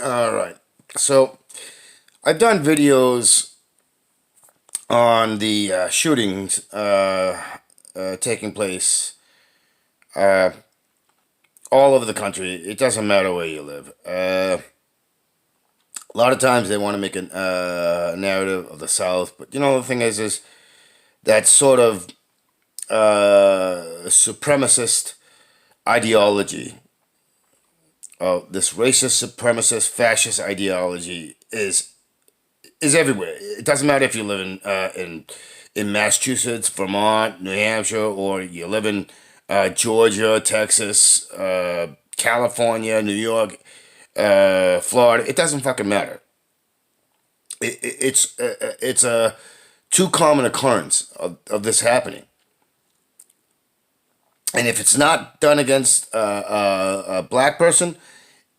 All right. So I've done videos on the shootings taking place uh, all over the country. It doesn't matter where you live. A lot of times they want to make a narrative of the South, but the thing is that sort of supremacist ideology, this racist, supremacist, fascist ideology is everywhere. It doesn't matter if you live in Massachusetts, Vermont, New Hampshire, or you live in Georgia, Texas, California, New York, Florida. It doesn't fucking matter. It's a too common occurrence of this happening. And if it's not done against a black person,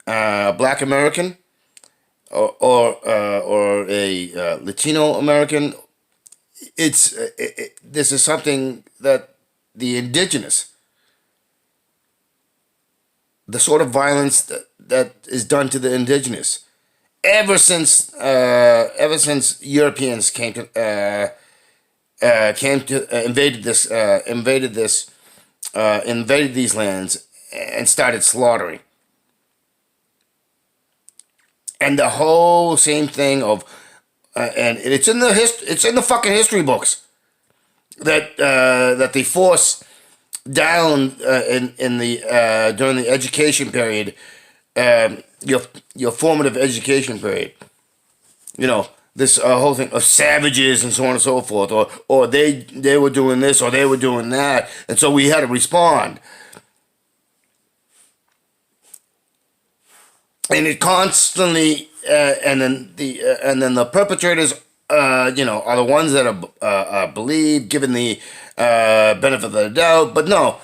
a black American, or a Latino American, this is something that the indigenous, the sort of violence that is done to the indigenous, ever since Europeans invaded these lands and started slaughtering. And the whole same thing of, and it's in the fucking history books that they force down in the during the education period, your formative education period. This whole thing of savages and so on and so forth, or they were doing this or they were doing that, and so we had to respond. And it constantly, and then the perpetrators, are the ones that are believed, given the benefit of the doubt. But no,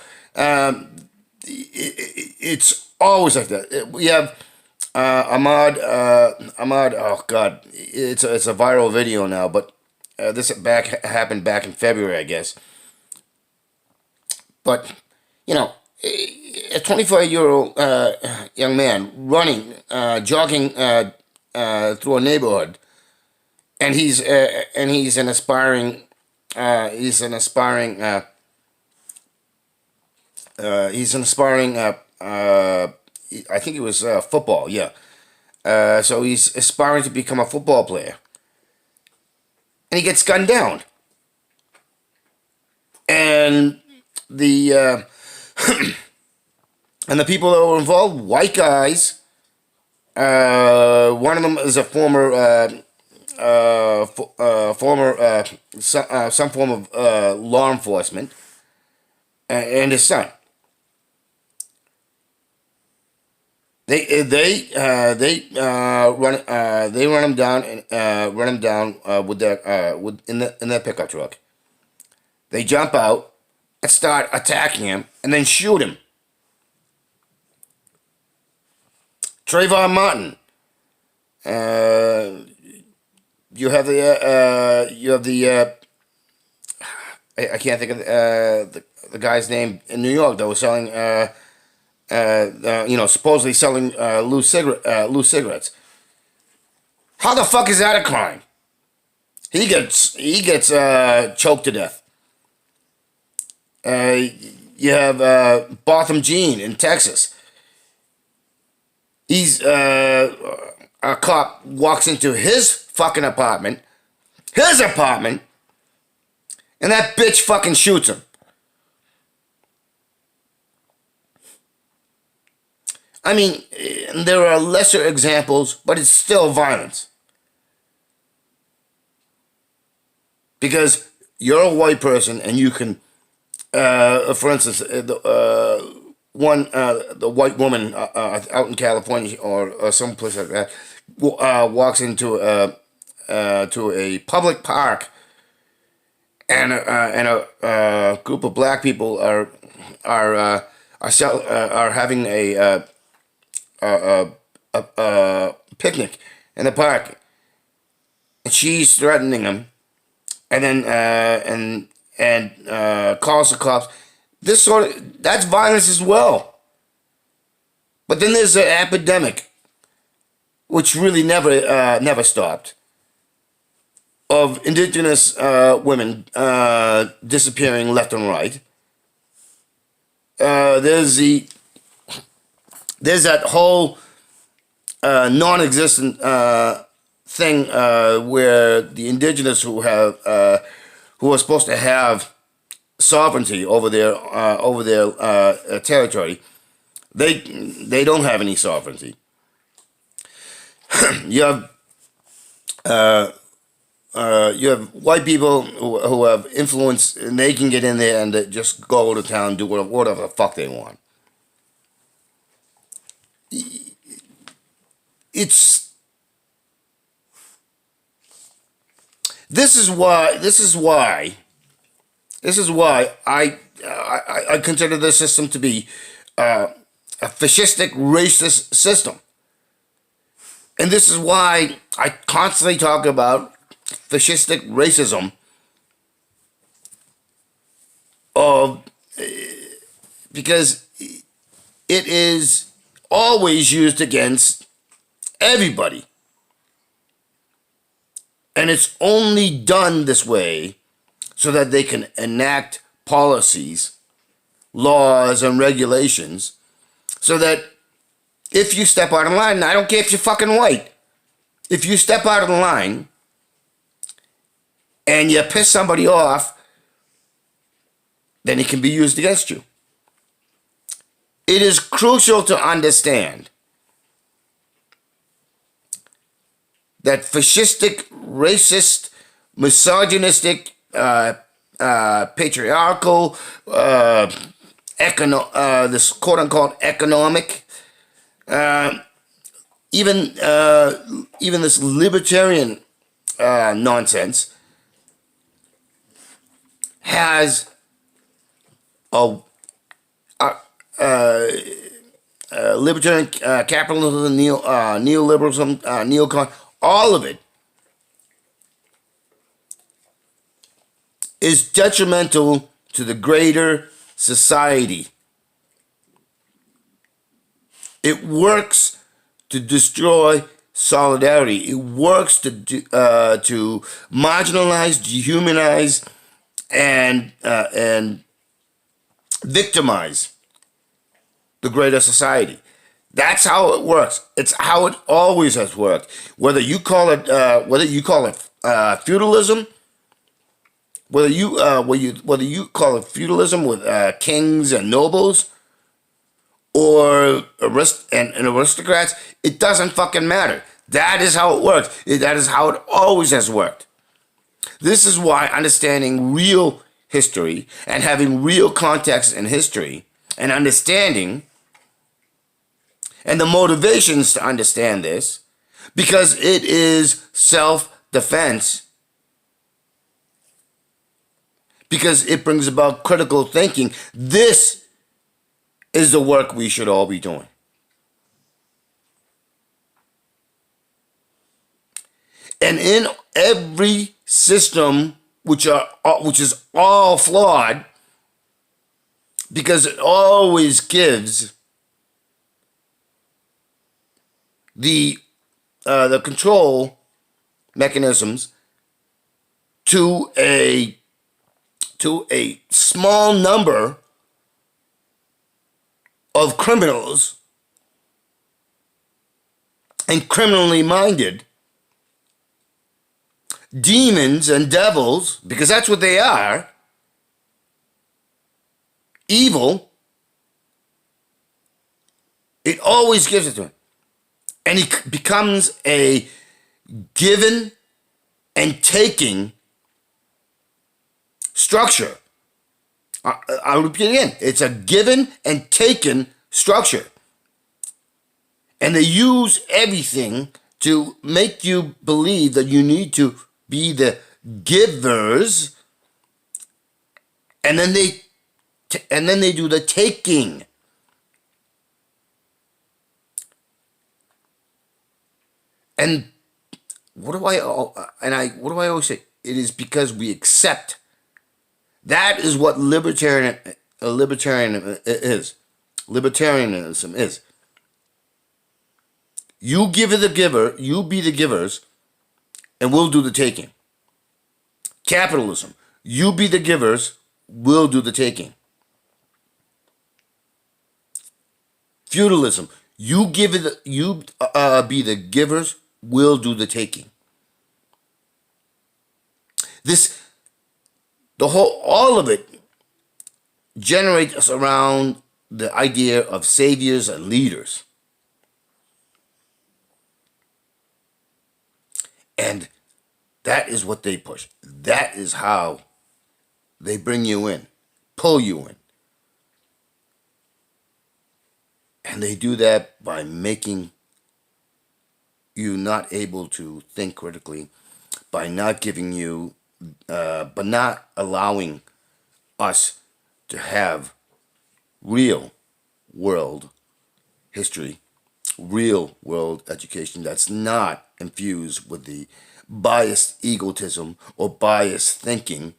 it's always like that. We have Ahmad. Oh God, it's a viral video now. But this happened back in February, I guess. But a 25-year-old young man running, jogging through a neighborhood, and he's an aspiring he's an aspiring I think it was football, yeah. So he's aspiring to become a football player, and he gets gunned down, and the and the people that were involved, white guys. One of them is a former, some form of law enforcement, and his son. They run him down and with their pickup truck. They jump out and start attacking him and then shoot him. Trayvon Martin. You have the I can't think of the guy's name in New York that was selling supposedly selling loose cigarettes. How the fuck is that a crime? He gets choked to death. You have Botham Jean in Texas. A cop walks into his fucking apartment, and that bitch fucking shoots him. I mean, there are lesser examples, but it's still violence. Because you're a white person and you can, for instance, the white woman out in California or someplace like that walks into to a public park, and a group of black people are having a picnic in the park, and she's threatening him, and then calls the cops. That's violence as well. But then there's an epidemic which really never stopped, of indigenous women disappearing left and right. There's that whole non-existent thing where the indigenous who are supposed to have sovereignty over their territory, they don't have any sovereignty. You have you have white people who have influence, and they can get in there and they just go to town and do whatever the fuck they want. It's this is why I consider this system to be a fascistic, racist system. And this is why I constantly talk about fascistic racism of because it is always used against everybody. And it's only done this way so that they can enact policies, laws, and regulations so that if you step out of line, I don't care if you're fucking white, if you step out of the line and you piss somebody off, then it can be used against you. It is crucial to understand that fascistic, racist, misogynistic, patriarchal, this quote-unquote economic, even this libertarian nonsense has a libertarian capitalism, neoliberalism, neocon, all of it is detrimental to the greater society. It works to destroy solidarity. It works to marginalize, dehumanize, and victimize the greater society. That's how it works. It's how it always has worked. Whether you call it feudalism, whether you call it feudalism with kings and nobles, or aristocrats, it doesn't fucking matter. That is how it works. That is how it always has worked. This is why understanding real history and having real context in history and understanding and the motivations to understand this, because it is self-defense, because it brings about critical thinking. This is the work we should all be doing. And in every system which is all flawed, because it always gives the control mechanisms to a small number of criminals and criminally minded demons and devils, because that's what they are, evil. It always gives it to him. And he becomes a given and taking structure. I'll repeat again. It's a given and taken structure. And they use everything to make you believe that you need to be the givers, and then they do the taking. And what do I always say? It is because we accept. That is what libertarianism is. Libertarianism is. You give it the giver, you be the givers, and we'll do the taking. Capitalism, you be the givers, we'll do the taking. Feudalism, you give it, you be the givers, we'll do the taking. This, all of it generates around the idea of saviors and leaders. And that is what they push. That is how they bring you in, pull you in. And they do that by making you not able to think critically, by not giving you, but not allowing us to have real world history, real world education that's not infused with the biased egotism or biased thinking.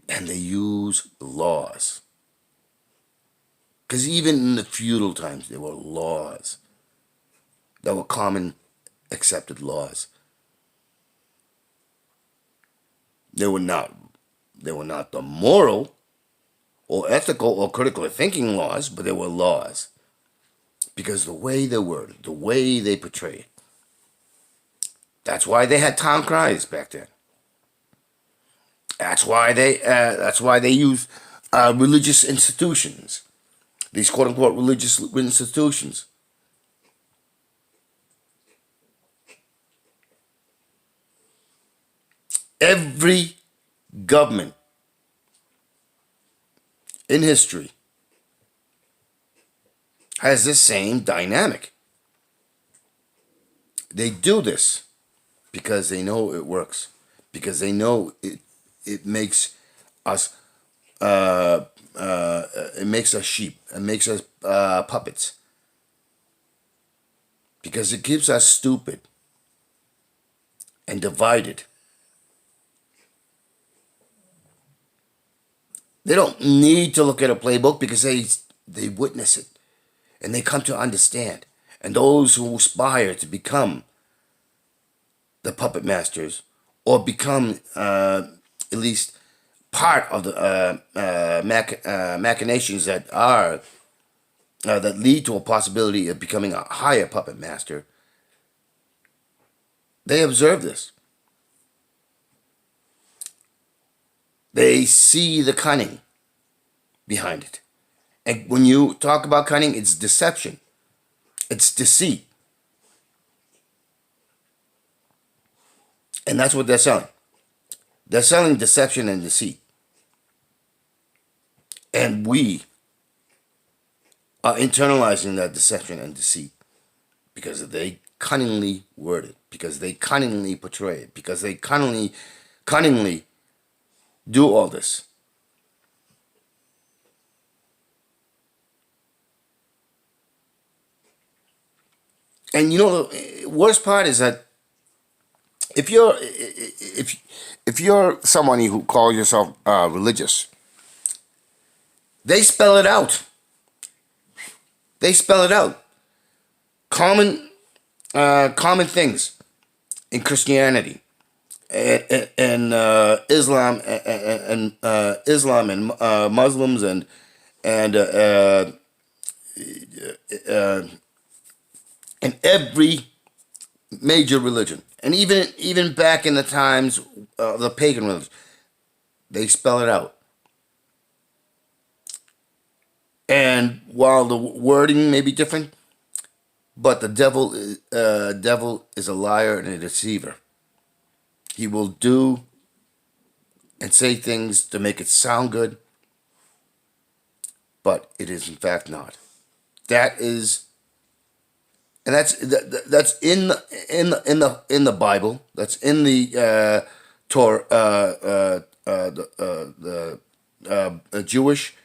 And they use laws. Because even in the feudal times, there were laws that were common accepted laws. They were not the moral or ethical or critical thinking laws, but they were laws. Because the way they worded, the way they portrayed. That's why they had town criers back then. That's why they use religious institutions, these quote unquote religious institutions. Every government in history has this same dynamic. They do this because they know it works, because they know it makes us sheep, it makes us puppets, because it keeps us stupid and divided. They don't need to look at a playbook because they witness it and they come to understand. And those who aspire to become the puppet masters or become at least part of the machinations that are that lead to a possibility of becoming a higher puppet master, they observe this. They see the cunning behind it. And when you talk about cunning, it's deception. It's deceit. And that's what they're selling. They're selling deception and deceit. And we are internalizing that deception and deceit because they cunningly word it, because they cunningly portray it, because they cunningly do all this. And you know the worst part is that if you're somebody who calls yourself religious, they spell it out. They spell it out. Common things in Christianity and Islam and Islam and Muslims and every major religion, and even back in the times of the pagan religion, they spell it out. And while the wording may be different, but the devil is a liar and a deceiver. He will do and say things to make it sound good, but it is in fact not. That is, and that's in the Bible. That's in the Torah, the Jewish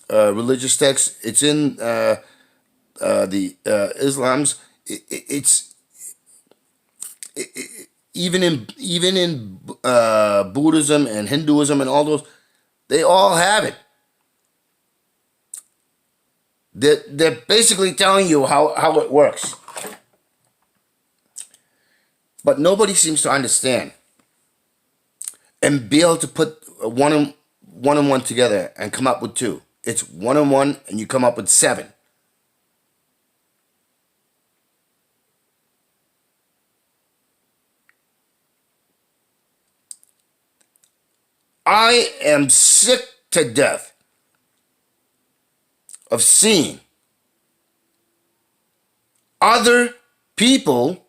religious text. It's in the Islam's. Even in Buddhism and Hinduism and all those, they all have it. They're basically telling you how it works. But nobody seems to understand and be able to put one and one together and come up with two. It's one and one, and you come up with seven. I am sick to death of seeing other people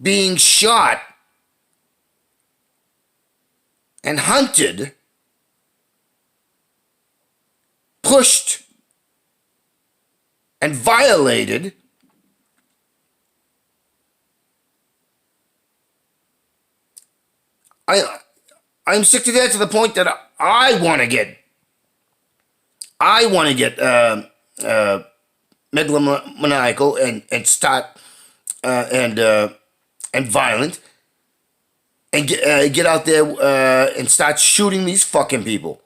being shot and hunted, pushed, and violated I'm sick to death to the point that I want to get megalomaniacal and start and violent and get out there and start shooting these fucking people.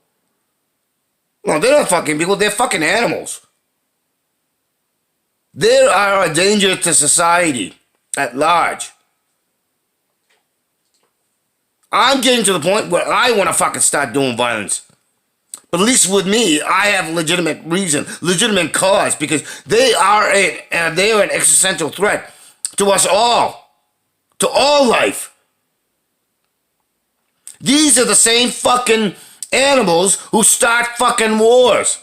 No, they're not fucking people. They're fucking animals. They are a danger to society at large. I'm getting to the point where I want to fucking start doing violence. But at least with me, I have legitimate reason, legitimate cause, because they are an existential threat to us all, to all life. These are the same fucking animals who start fucking wars,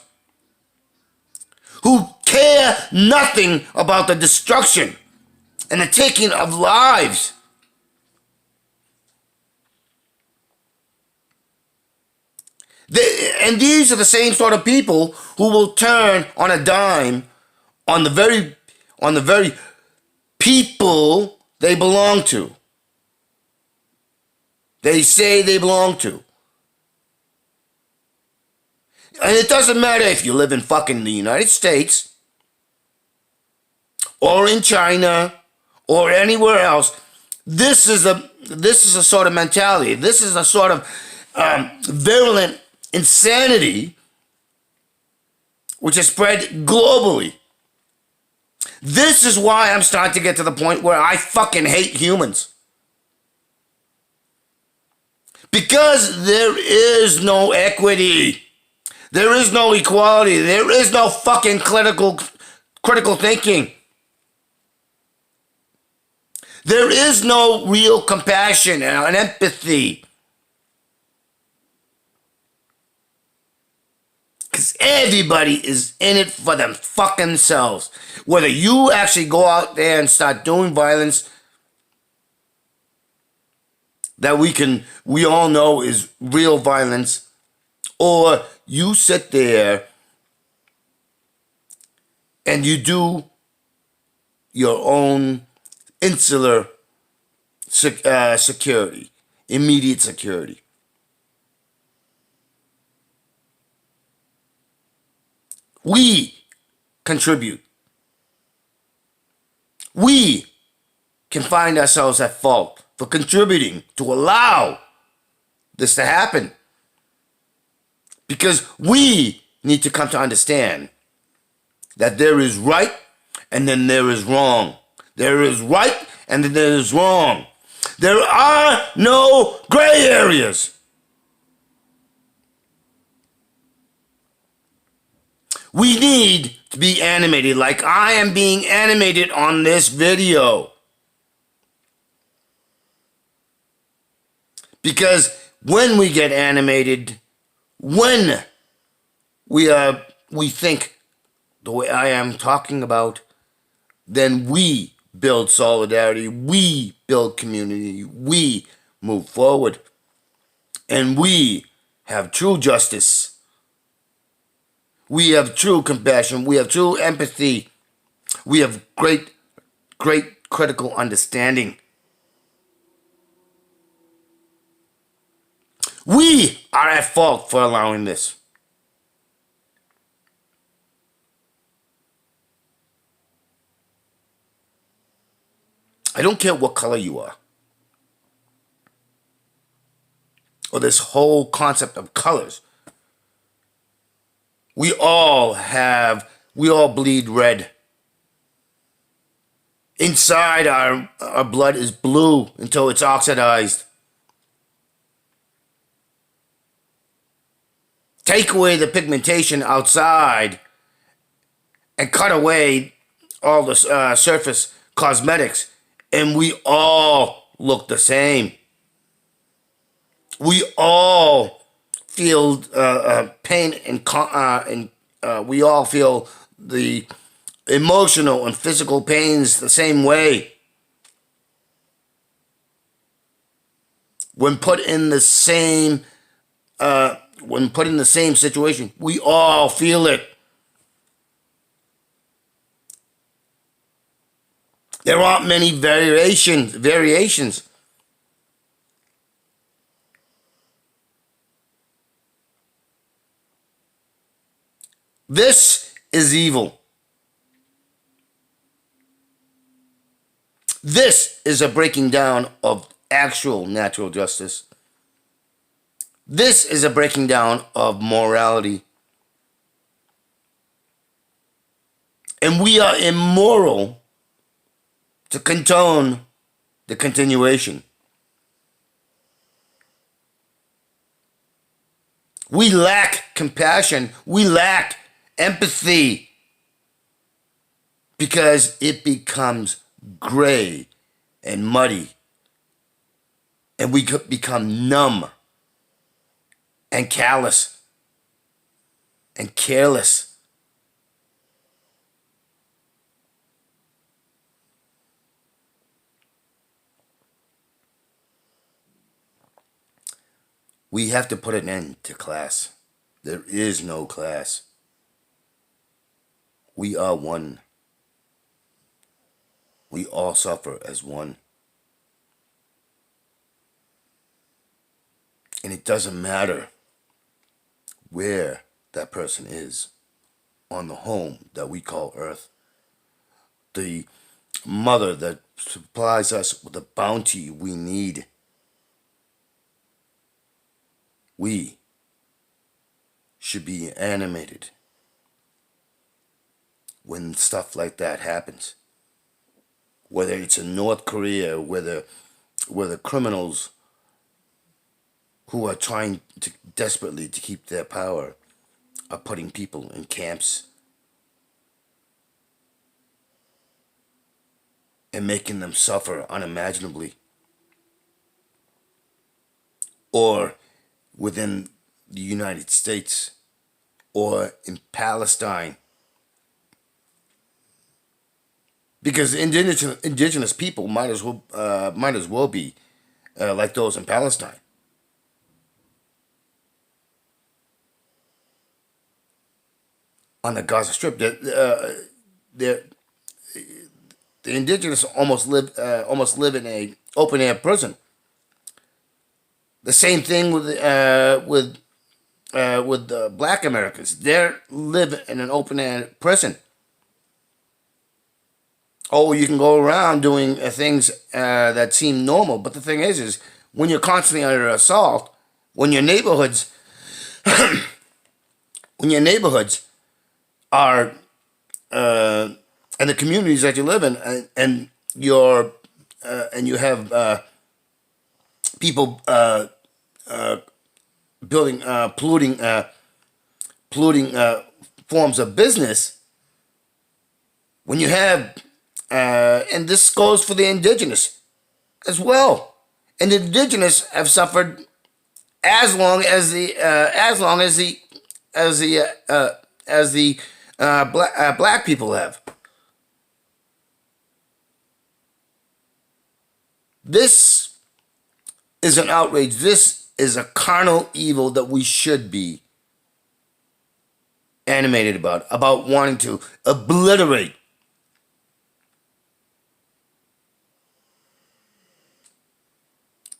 who care nothing about the destruction and the taking of lives. And these are the same sort of people who will turn on a dime on the very people they belong to. They say they belong to. And it doesn't matter if you live in fucking the United States or in China or anywhere else. This is a sort of mentality. This is a sort of virulent insanity which is spread globally. This is why I'm starting to get to the point where I fucking hate humans. Because there is no equity. There is no equality. There is no fucking critical thinking. There is no real compassion and empathy. Because everybody is in it for them fucking selves. Whether you actually go out there and start doing violence that we all know is real violence, or you sit there and you do your own insular security, immediate security. We contribute. We can find ourselves at fault for contributing to allow this to happen. Because we need to come to understand that there is right and then there is wrong. There is right and then there is wrong. There are no gray areas. We need to be animated like I am being animated on this video. Because when we get animated, when we think the way I am talking about, then we build solidarity, we build community, we move forward, and we have true justice. We have true compassion, we have true empathy, we have great critical understanding. We are at fault for allowing this. I don't care what color you are, or this whole concept of colors. We all bleed red. Inside our blood is blue until it's oxidized. Take away the pigmentation outside and cut away all the surface cosmetics, and we all look the same. We all feel pain and we all feel the emotional and physical pains the same way. When put in the same situation, we all feel it. There aren't many variations. This is evil. This is a breaking down of actual natural justice. This is a breaking down of morality. And we are immoral to condone the continuation. We lack compassion. We lack empathy because it becomes gray and muddy, and we could become numb and callous and careless. We have to put an end to class. There is no class. We are one. We all suffer as one. And it doesn't matter where that person is on the home that we call Earth. The mother that supplies us with the bounty we need. We should be animated when stuff like that happens. Whether it's in North Korea, whether criminals who are trying to desperately to keep their power are putting people in camps and making them suffer unimaginably. Or within the United States, or in Palestine. Because indigenous people might as well be like those in Palestine. On the Gaza Strip, the indigenous almost live in a open air prison. The same thing with Black Americans. They live in an open air prison. Oh, you can go around doing things that seem normal, but the thing is when you're constantly under assault, when your neighborhoods are and the communities that you live in, and you have people building polluting forms of business. When you have and this goes for the indigenous as well, and the indigenous have suffered as long as the black people have. This is an outrage. This is a carnal evil that we should be animated about wanting to obliterate.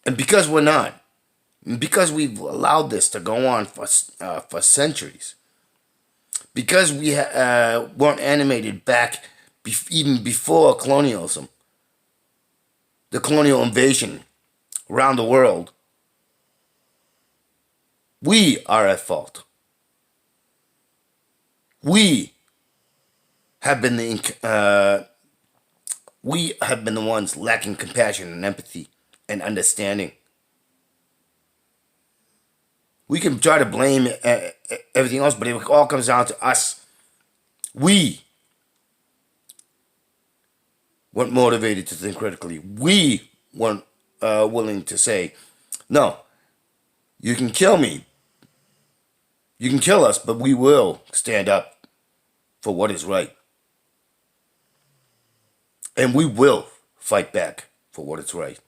And because we're not, because we've allowed this to go on for centuries, because we weren't animated back even before colonialism, the colonial invasion around the world, we are at fault. We have been we have been the ones lacking compassion and empathy and understanding. We can try to blame everything else, but it all comes down to us. We weren't motivated to think critically. We weren't willing to say, no, you can kill me. You can kill us, but we will stand up for what is right. And we will fight back for what is right.